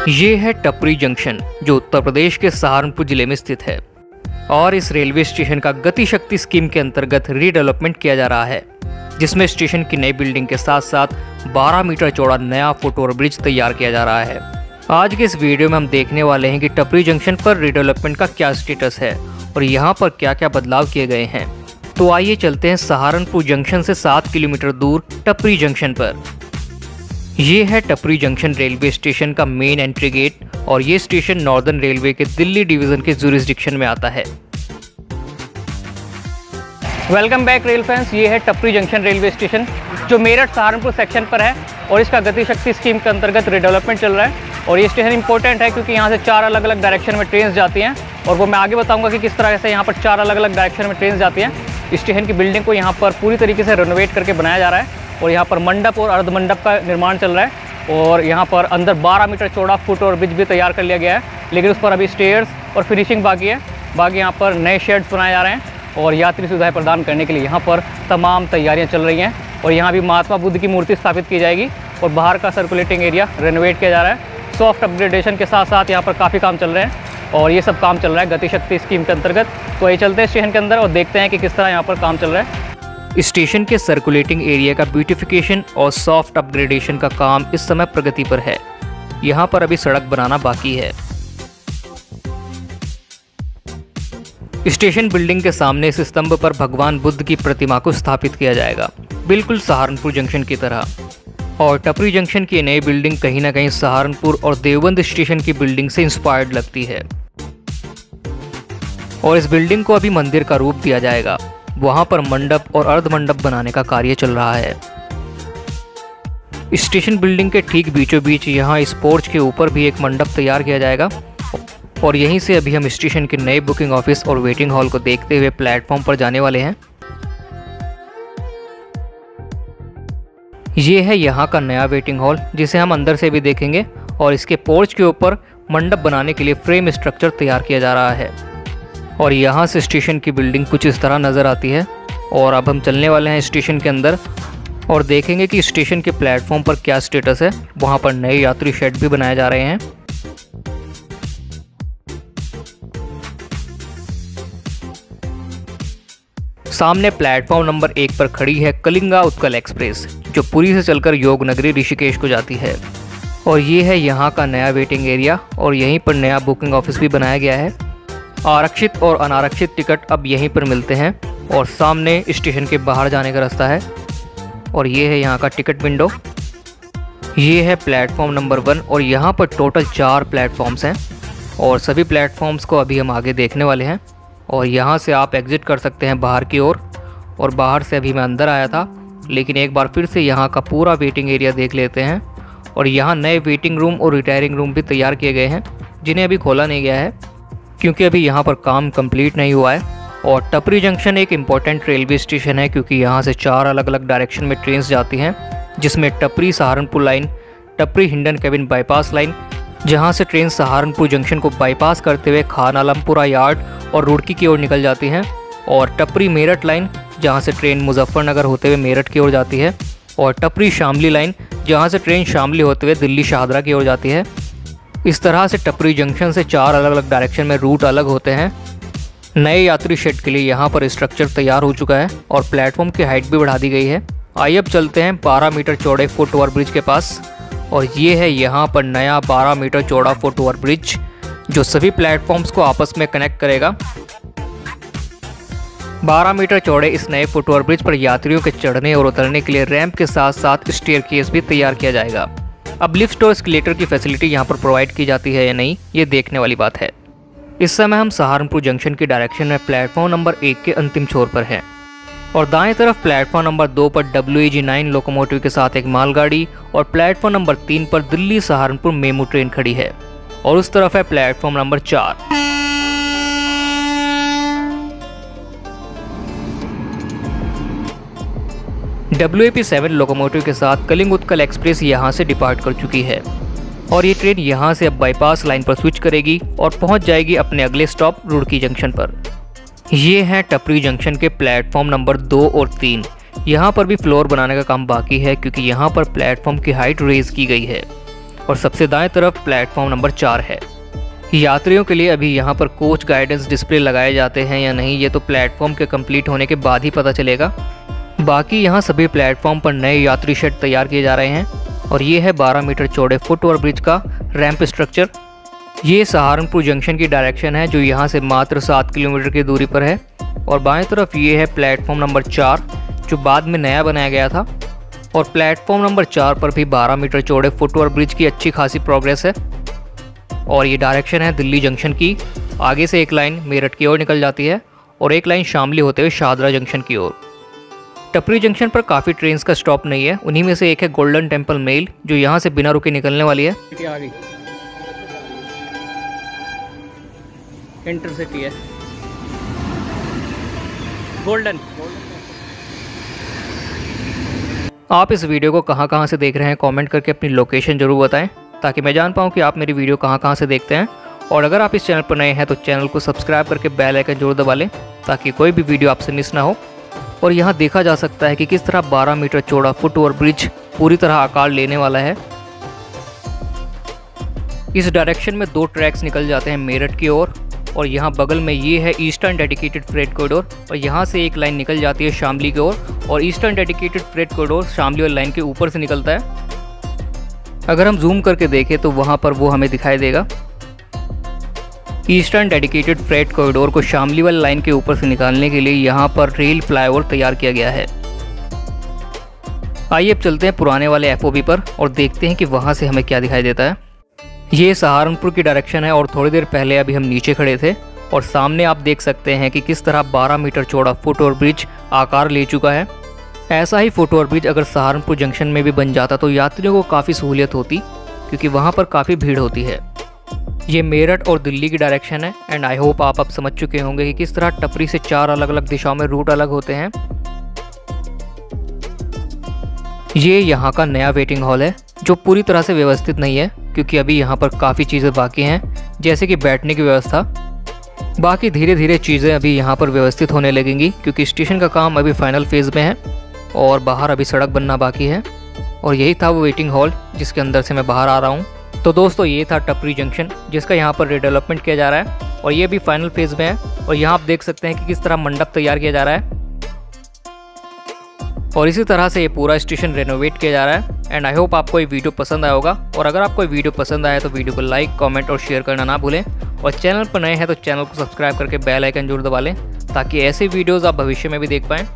ये है टपरी जंक्शन जो उत्तर प्रदेश के सहारनपुर जिले में स्थित है और इस रेलवे स्टेशन का गति शक्ति स्कीम के अंतर्गत रीडेवलपमेंट किया जा रहा है, जिसमें स्टेशन की नई बिल्डिंग के साथ साथ 12 मीटर चौड़ा नया फुट ओवर ब्रिज तैयार किया जा रहा है। आज के इस वीडियो में हम देखने वाले हैं कि टपरी जंक्शन पर रीडेवलपमेंट का क्या स्टेटस है और यहाँ पर क्या क्या बदलाव किए गए हैं। तो आइए चलते हैं सहारनपुर जंक्शन से 7 किलोमीटर दूर टपरी जंक्शन पर। ये है टपरी जंक्शन रेलवे स्टेशन का मेन एंट्री गेट और ये स्टेशन नॉर्दर्न रेलवे के दिल्ली डिवीजन के जुरिसडिक्शन में आता है। वेलकम बैक रेल फैंस, ये है टपरी जंक्शन रेलवे स्टेशन जो मेरठ सहारनपुर सेक्शन पर है और इसका गति शक्ति स्कीम के अंतर्गत रिडेवलपमेंट चल रहा है। और ये स्टेशन इंपॉर्टेंट है क्योंकि यहाँ से 4 अलग अलग डायरेक्शन में ट्रेन जाती हैं और वो मैं आगे बताऊंगा कि किस तरह से यहाँ पर 4 अलग अलग डायरेक्शन में ट्रेन जाती हैं। स्टेशन की बिल्डिंग को यहाँ पर पूरी तरीके से रेनोवेट करके बनाया जा रहा है और यहाँ पर मंडप और अर्ध मंडप का निर्माण चल रहा है और यहाँ पर अंदर 12 मीटर चौड़ा फुट और ब्रिज भी तैयार कर लिया गया है, लेकिन उस पर अभी स्टेयर्स और फिनिशिंग बाकी है। बाकी यहाँ पर नए शेड्स बनाए जा रहे हैं और यात्री सुविधाएं प्रदान करने के लिए यहाँ पर तमाम तैयारियाँ चल रही हैं और यहाँ भी महात्मा बुद्ध की मूर्ति स्थापित की जाएगी और बाहर का सर्कुलेटिंग एरिया रेनोवेट किया जा रहा है। सॉफ्ट अपग्रेडेशन के साथ साथ यहाँ पर काफ़ी काम चल रहे हैं और ये सब काम चल रहा है गति शक्ति स्कीम के अंतर्गत। तो ये चलते हैं स्टेशन के अंदर और देखते हैं कि किस तरह यहाँ पर काम चल रहा है। स्टेशन के सर्कुलेटिंग एरिया का ब्यूटिफिकेशन और सॉफ्ट अपग्रेडेशन का काम इस समय प्रगति पर है। यहाँ पर अभी सड़क बनाना बाकी है। स्टेशन बिल्डिंग के सामने इस स्तंभ पर भगवान बुद्ध की प्रतिमा को स्थापित किया जाएगा, बिल्कुल सहारनपुर जंक्शन की तरह। और टपरी जंक्शन की नई बिल्डिंग कहीं ना कहीं सहारनपुर और देवबंद स्टेशन की बिल्डिंग से इंस्पायर्ड लगती है और इस बिल्डिंग को अभी मंदिर का रूप दिया जाएगा। वहां पर मंडप और अर्ध मंडप बनाने का कार्य चल रहा है। स्टेशन बिल्डिंग के ठीक बीचों बीच यहाँ इस पोर्च के ऊपर भी एक मंडप तैयार किया जाएगा और यहीं से अभी हम स्टेशन के नए बुकिंग ऑफिस और वेटिंग हॉल को देखते हुए प्लेटफॉर्म पर जाने वाले हैं। ये है यहाँ का नया वेटिंग हॉल जिसे हम अंदर से भी देखेंगे और इसके पोर्च के ऊपर मंडप बनाने के लिए फ्रेम स्ट्रक्चर तैयार किया जा रहा है। और यहाँ से स्टेशन की बिल्डिंग कुछ इस तरह नज़र आती है और अब हम चलने वाले हैं स्टेशन के अंदर और देखेंगे कि स्टेशन के प्लेटफॉर्म पर क्या स्टेटस है। वहाँ पर नए यात्री शेड भी बनाए जा रहे हैं। सामने प्लेटफॉर्म नंबर 1 पर खड़ी है कलिंगा उत्कल एक्सप्रेस जो पुरी से चलकर योगनगरी ऋषिकेश को जाती है। और ये है यहाँ का नया वेटिंग एरिया और यहीं पर नया बुकिंग ऑफिस भी बनाया गया है। आरक्षित और अनारक्षित टिकट अब यहीं पर मिलते हैं और सामने स्टेशन के बाहर जाने का रास्ता है। और ये है यहाँ का टिकट विंडो। ये है प्लेटफॉर्म नंबर 1 और यहाँ पर टोटल 4 प्लेटफॉर्म्स हैं और सभी प्लेटफॉर्म्स को अभी हम आगे देखने वाले हैं। और यहाँ से आप एग्ज़िट कर सकते हैं बाहर की ओर और बाहर से अभी मैं अंदर आया था, लेकिन एक बार फिर से यहाँ का पूरा वेटिंग एरिया देख लेते हैं। और यहाँ नए वेटिंग रूम और रिटायरिंग रूम भी तैयार किए गए हैं जिन्हें अभी खोला नहीं गया है क्योंकि अभी यहाँ पर काम कंप्लीट नहीं हुआ है। और टपरी जंक्शन एक इम्पॉर्टेंट रेलवे स्टेशन है क्योंकि यहाँ से 4 अलग अलग डायरेक्शन में ट्रेन जाती हैं, जिसमें टपरी सहारनपुर लाइन, टपरी हिंडन केबिन बाईपास लाइन जहाँ से ट्रेन सहारनपुर जंक्शन को बाईपास करते हुए खान आलमपुरा यार्ड और रुड़की की ओर निकल जाती हैं, और टपरी मेरठ लाइन जहाँ से ट्रेन मुजफ्फरनगर होते हुए मेरठ की ओर जाती है, और टपरी शामली लाइन जहाँ से ट्रेन शामली होते हुए दिल्ली शाहदरा की ओर जाती है। इस तरह से टपरी जंक्शन से 4 अलग अलग डायरेक्शन में रूट अलग होते हैं। नए यात्री शेड के लिए यहाँ पर स्ट्रक्चर तैयार हो चुका है और प्लेटफॉर्म की हाइट भी बढ़ा दी गई है। आइए अब चलते हैं 12 मीटर चौड़े फुट ओवर ब्रिज के पास और ये है यहाँ पर नया 12 मीटर चौड़ा फुट ओवर ब्रिज जो सभी प्लेटफॉर्म्स को आपस में कनेक्ट करेगा। 12 मीटर चौड़े इस नए फुट ओवर ब्रिज पर यात्रियों के चढ़ने और उतरने के लिए रैंप के साथ साथ स्टेयरकेस भी तैयार किया जाएगा। अब लिफ्ट और एस्केलेटर की फैसिलिटी यहाँ पर प्रोवाइड की जाती है या नहीं, ये देखने वाली बात है। इस समय हम सहारनपुर जंक्शन की डायरेक्शन में प्लेटफॉर्म नंबर 1 के अंतिम छोर पर हैं और दाएं तरफ प्लेटफॉर्म नंबर 2 पर WEG9 लोकोमोटिव के साथ एक मालगाड़ी और प्लेटफॉर्म नंबर 3 पर दिल्ली सहारनपुर मेमू ट्रेन खड़ी है और उस तरफ है प्लेटफॉर्म नंबर 4। WAP7 लोकोमोटिव के साथ कलिंग उत्कल एक्सप्रेस यहाँ से डिपार्ट कर चुकी है और ये ट्रेन यहाँ से अब बाईपास लाइन पर स्विच करेगी और पहुँच जाएगी अपने अगले स्टॉप रुड़की जंक्शन पर। ये है टपरी जंक्शन के प्लेटफॉर्म नंबर 2 और 3। यहाँ पर भी फ्लोर बनाने का काम बाकी है क्योंकि यहाँ पर प्लेटफॉर्म की हाइट रेज की गई है। और सबसे दाएं तरफ प्लेटफॉर्म नंबर 4 है। यात्रियों के लिए अभी यहाँ पर कोच गाइडेंस डिस्प्ले लगाए जाते हैं या नहीं, ये तो प्लेटफॉर्म के कंप्लीट होने के बाद ही पता चलेगा। बाकी यहाँ सभी प्लेटफॉर्म पर नए यात्री शेड तैयार किए जा रहे हैं और ये है 12 मीटर चौड़े फुट ओवर ब्रिज का रैंप स्ट्रक्चर। ये सहारनपुर जंक्शन की डायरेक्शन है जो यहाँ से मात्र 7 किलोमीटर की दूरी पर है। और बाएं तरफ ये है प्लेटफॉर्म नंबर 4 जो बाद में नया बनाया गया था। और प्लेटफॉर्म नंबर 4 पर भी 12 मीटर चौड़े फुट ओवर ब्रिज की अच्छी खासी प्रोग्रेस है। और ये डायरेक्शन है दिल्ली जंक्शन की। आगे से एक लाइन मेरठ की ओर निकल जाती है और एक लाइन शामली होते हुए शाहदरा जंक्शन की ओर। टपरी जंक्शन पर काफ़ी ट्रेन्स का स्टॉप नहीं है, उन्हीं में से एक है गोल्डन टेम्पल मेल जो यहाँ से बिना रुके निकलने वाली है। इंटरसिटी है गोल्डन। आप इस वीडियो को कहाँ से देख रहे हैं कमेंट करके अपनी लोकेशन जरूर बताएं ताकि मैं जान पाऊँ कि आप मेरी वीडियो कहाँ से देखते हैं। और अगर आप इस चैनल पर नए हैं तो चैनल को सब्सक्राइब करके बेल आइकन जरूर दबा लें ताकि कोई भी वीडियो आपसे मिस ना हो। और यहाँ देखा जा सकता है कि किस तरह 12 मीटर चौड़ा फुट ओवर ब्रिज पूरी तरह आकार लेने वाला है। इस डायरेक्शन में 2 ट्रैक्स निकल जाते हैं मेरठ की ओर और यहाँ बगल में ये है ईस्टर्न डेडिकेटेड फ्रेट कॉरिडोर और यहाँ से एक लाइन निकल जाती है शामली की ओर और eastern dedicated freight corridor Shamli और लाइन के ऊपर से निकलता है। अगर हम जूम करके देखें तो वहाँ पर वो हमें दिखाई देगा। ईस्टर्न डेडिकेटेड फ्रेट कॉरिडोर को शामली वाली लाइन के ऊपर से निकालने के लिए यहाँ पर रेल फ्लाईओवर तैयार किया गया है। आइए अब चलते हैं पुराने वाले FOB पर और देखते हैं कि वहाँ से हमें क्या दिखाई देता है। ये सहारनपुर की डायरेक्शन है और थोड़ी देर पहले अभी हम नीचे खड़े थे और सामने आप देख सकते हैं कि किस तरह 12 मीटर चौड़ा फुट ओवर ब्रिज आकार ले चुका है। ऐसा ही फुट ओवर ब्रिज अगर सहारनपुर जंक्शन में भी बन जाता तो यात्रियों को काफ़ी सहूलियत होती क्योंकि वहाँ पर काफ़ी भीड़ होती है। ये मेरठ और दिल्ली की डायरेक्शन है एंड आई होप आप अब समझ चुके होंगे कि किस तरह टपरी से 4 अलग अलग दिशाओं में रूट अलग होते हैं। ये यहाँ का नया वेटिंग हॉल है जो पूरी तरह से व्यवस्थित नहीं है क्योंकि अभी यहाँ पर काफ़ी चीज़ें बाकी हैं जैसे कि बैठने की व्यवस्था। बाकी धीरे धीरे चीज़ें अभी यहाँ पर व्यवस्थित होने लगेंगी क्योंकि स्टेशन का काम अभी फाइनल फेज़ में है और बाहर अभी सड़क बनना बाकी है। और यही था वो वेटिंग हॉल जिसके अंदर से मैं बाहर आ रहा हूँ। तो दोस्तों ये था टपरी जंक्शन जिसका यहाँ पर रिडेवलपमेंट किया जा रहा है और ये भी फाइनल फेज़ में है। और यहाँ आप देख सकते हैं कि किस तरह मंडप तैयार किया जा रहा है और इसी तरह से ये पूरा स्टेशन रेनोवेट किया जा रहा है। एंड आई होप आपको ये वीडियो पसंद आया होगा और अगर आपको ये वीडियो पसंद आया तो वीडियो को लाइक कमेंट और शेयर करना ना भूलें और चैनल पर नए हैं तो चैनल को सब्सक्राइब करके बेल आइकन जरूर दबा लें ताकि ऐसे वीडियोज़ आप भविष्य में भी देख पाएँ।